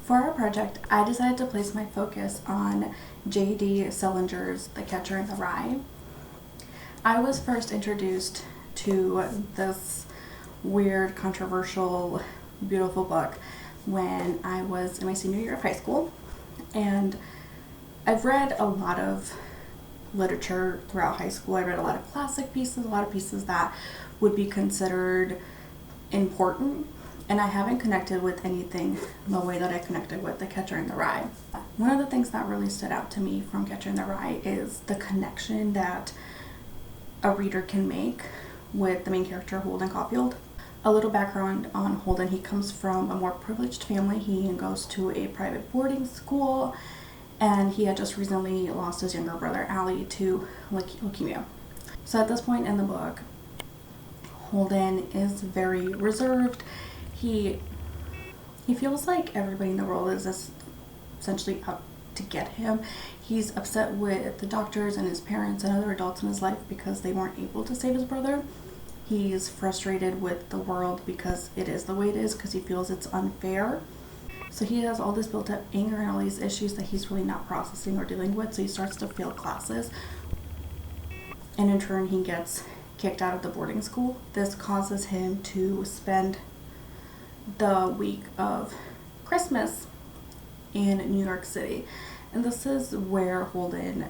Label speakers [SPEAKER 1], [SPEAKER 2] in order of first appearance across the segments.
[SPEAKER 1] For our project, I decided to place my focus on J.D. Salinger's The Catcher in the Rye. I was first introduced to this weird, controversial, beautiful book when I was in my senior year of high school, and I've read a lot of literature throughout high school. I read a lot of classic pieces, a lot of pieces that would be considered important, and I haven't connected with anything the way that I connected with The Catcher in the Rye. One of the things that really stood out to me from Catcher in the Rye is the connection that a reader can make with the main character, Holden Caulfield. A little background on Holden: he comes from a more privileged family. He goes to a private boarding school, and he had just recently lost his younger brother, Allie, to leukemia. So at this point in the book, Holden is very reserved. He feels like everybody in the world is essentially out to get him. He's upset with the doctors and his parents and other adults in his life because they weren't able to save his brother. He's frustrated with the world because it is the way it is, because he feels it's unfair. So he has all this built up anger and all these issues that he's really not processing or dealing with. So he starts to fail classes, and in turn he gets kicked out of the boarding school. This causes him to spend the week of Christmas in New York City. And this is where Holden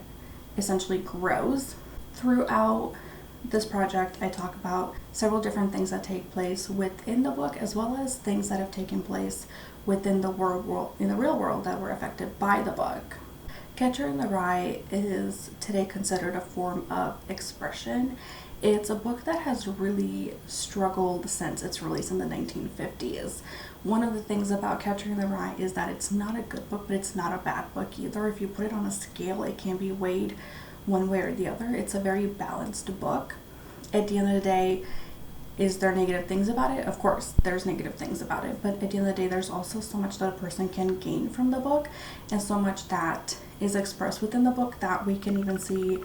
[SPEAKER 1] essentially grows. Throughout this project, I talk about several different things that take place within the book, as well as things that have taken place within the in the real world that were affected by the book. Catcher in the Rye is today considered a form of expression. It's a book that has really struggled since its release in the 1950s. One of the things about Catcher in the Rye is that it's not a good book, but it's not a bad book either. If you put it on a scale, it can be weighed one way or the other. It's a very balanced book. At the end of the day, is there negative things about it? Of course, there's negative things about it, but at the end of the day, there's also so much that a person can gain from the book, and so much that is expressed within the book that we can even see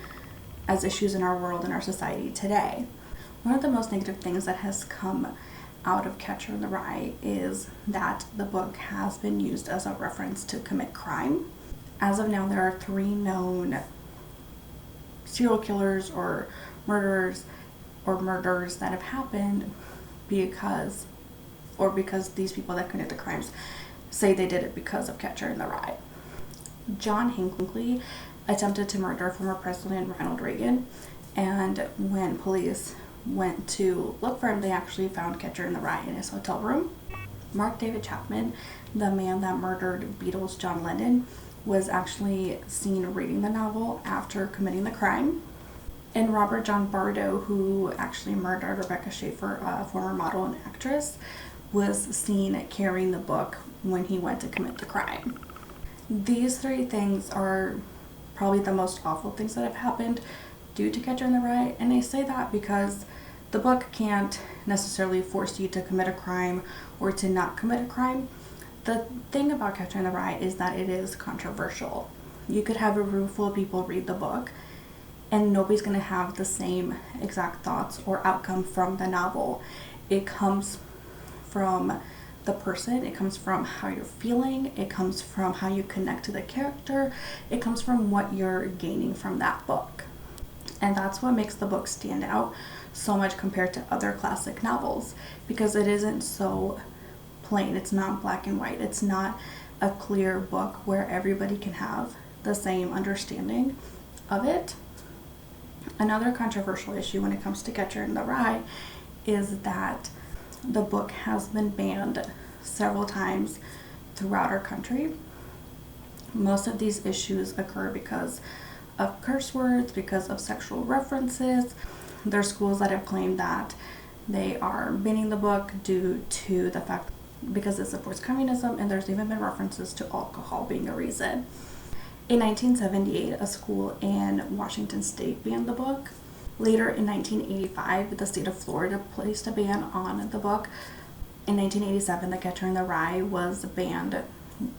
[SPEAKER 1] as issues in our world and our society today. One of the most negative things that has come out of Catcher in the Rye is that the book has been used as a reference to commit crime. As of now, there are 3 known serial killers or murderers that have happened because these people that commit the crimes say they did it because of Catcher in the Rye. John Hinckley attempted to murder former President Ronald Reagan, and when police went to look for him, they actually found Catcher in the Rye in his hotel room. Mark David Chapman, the man that murdered Beatles John Lennon, was actually seen reading the novel after committing the crime. And Robert John Bardo, who actually murdered Rebecca Schaeffer, a former model and actress, was seen carrying the book when he went to commit the crime. These 3 things are probably the most awful things that have happened due to Catcher in the Rye, and I say that because the book can't necessarily force you to commit a crime or to not commit a crime. The thing about Catcher in the Rye is that it is controversial. You could have a room full of people read the book, and nobody's going to have the same exact thoughts or outcome from the novel. It comes from the person, it comes from how you're feeling, it comes from how you connect to the character, it comes from what you're gaining from that book. And that's what makes the book stand out so much compared to other classic novels, because it isn't so plain. It's not black and white. It's not a clear book where everybody can have the same understanding of it. Another controversial issue when it comes to Catcher in the Rye is that the book has been banned several times throughout our country. Most of these issues occur because of curse words, because of sexual references. There are schools that have claimed that they are banning the book due to the fact because it supports communism, and there's even been references to alcohol being a reason. In 1978, a school in Washington State banned the book. Later in 1985, the state of Florida placed a ban on the book. In 1987, The Catcher in the Rye was banned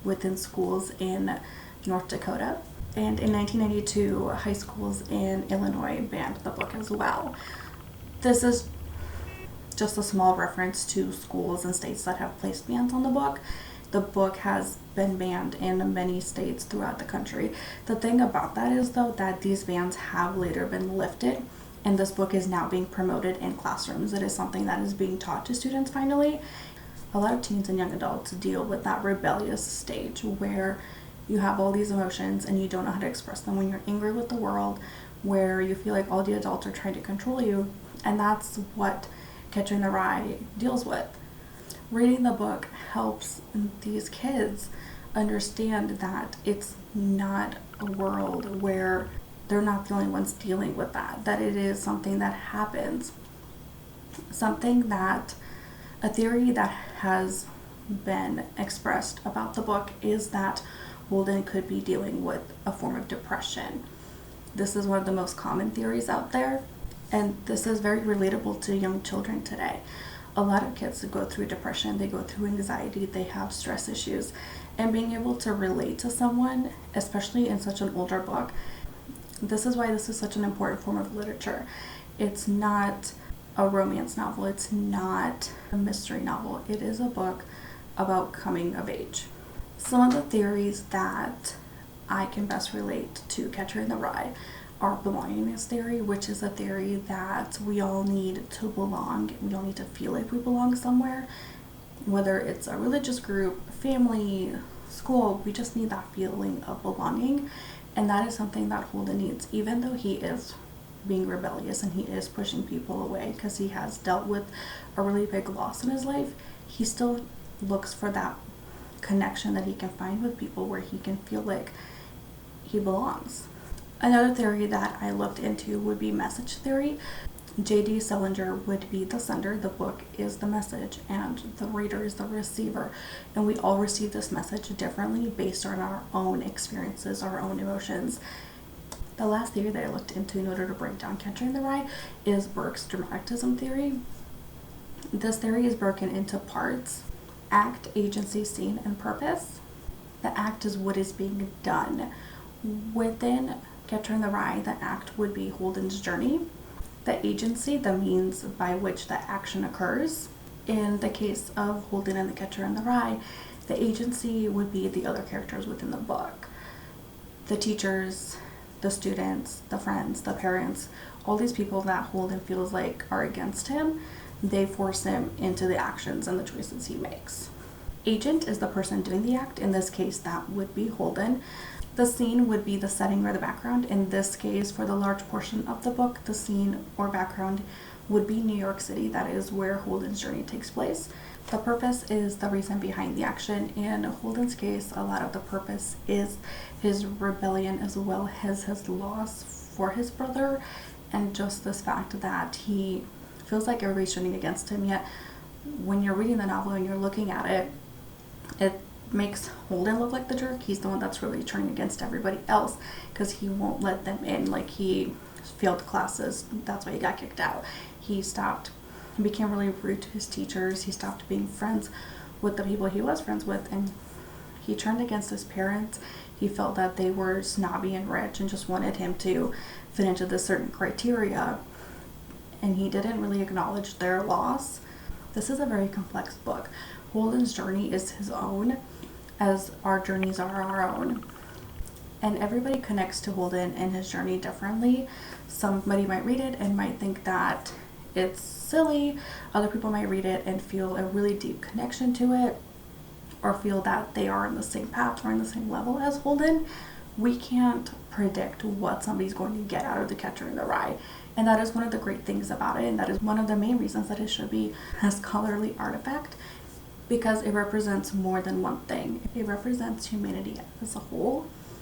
[SPEAKER 1] within schools in North Dakota. And in 1992, high schools in Illinois banned the book as well. This is just a small reference to schools and states that have placed bans on the book. The book has been banned in many states throughout the country. The thing about that is, though, that these bans have later been lifted, and this book is now being promoted in classrooms. It is something that is being taught to students finally. A lot of teens and young adults deal with that rebellious stage where you have all these emotions and you don't know how to express them, when you're angry with the world, where you feel like all the adults are trying to control you, and that's what Catcher in the Rye deals with. Reading the book helps these kids understand that it's not a world where they're not the only ones dealing with that it is something that happens. A theory that has been expressed about the book is that Holden could be dealing with a form of depression. This is one of the most common theories out there, and this is very relatable to young children today. A lot of kids go through depression, they go through anxiety, they have stress issues, and being able to relate to someone, especially in such an older book, this is why this is such an important form of literature. It's not a romance novel, it's not a mystery novel, it is a book about coming of age. Some of the theories that I can best relate to Catcher in the Rye are belongingness theory, which is a theory that we all need to belong. We all need to feel like we belong somewhere, whether it's a religious group, family, school. We just need that feeling of belonging, and that is something that Holden needs, even though he is being rebellious and he is pushing people away because he has dealt with a really big loss in his life. He still looks for that connection that he can find with people where he can feel like he belongs. Another theory that I looked into would be message theory. J.D. Salinger would be the sender, the book is the message, and the reader is the receiver. And we all receive this message differently based on our own experiences, our own emotions. The last theory that I looked into in order to break down Catcher in the Rye is Burke's dramatism theory. This theory is broken into parts: act, agency, scene, and purpose. The act is what is being done. Within Catcher in the Rye, the act would be Holden's journey. The agency, the means by which the action occurs. In the case of Holden and the Catcher in the Rye, the agency would be the other characters within the book. The teachers, the students, the friends, the parents, all these people that Holden feels like are against him, they force him into the actions and the choices he makes. Agent is the person doing the act. In this case, that would be Holden. The scene would be the setting or the background. In this case, for the large portion of the book, the scene or background would be New York City. That is where Holden's journey takes place. The purpose is the reason behind the action. In Holden's case, a lot of the purpose is his rebellion as well as his loss for his brother, and just this fact that he feels like everybody's turning against him. Yet when you're reading the novel and you're looking at it, it makes Holden look like the jerk. He's the one that's really turning against everybody else because he won't let them in. Like, he failed classes, that's why he got kicked out. He became really rude to his teachers. He stopped being friends with the people he was friends with, and he turned against his parents. He felt that they were snobby and rich and just wanted him to fit into this certain criteria, and he didn't really acknowledge their loss. This is a very complex book. Holden's journey is his own, as our journeys are our own. And everybody connects to Holden and his journey differently. Somebody might read it and might think that it's silly. Other people might read it and feel a really deep connection to it, or feel that they are on the same path or on the same level as Holden. We can't predict what somebody's going to get out of The Catcher in the Rye. And that is one of the great things about it, and that is one of the main reasons that it should be a scholarly artifact, because it represents more than one thing. It represents humanity as a whole.